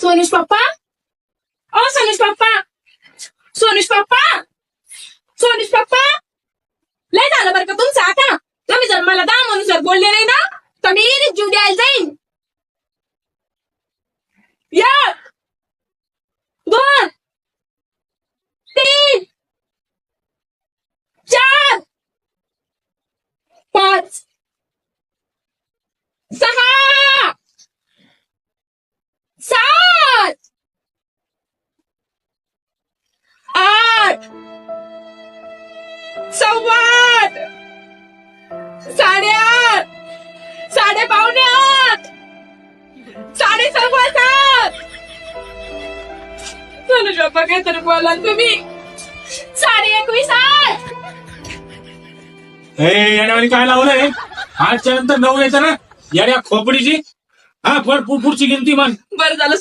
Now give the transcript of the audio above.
सोनुष पप्पा, ओ सोनुष पप्पा, सोनुष पप्पा, सोनुष पप्पा, लय झालं बरं का तुमचं आता. तुम्ही जर मला 10 म्हणून जर बोलले नाही ना तर मी इरीत जीव द्यायला जाईन. 1 2 3 4 5 6 7 8 8:15 8:30 8:45 7:15 सोनुष पप्पा काहीतरी बोला तुम्ही. 21:30 येण्यावानी काय लावलंय? 8च्या नंतर 9 येतं ना येण्या खोपडीची. हा पुढची गिनती म्हण. बरं झालं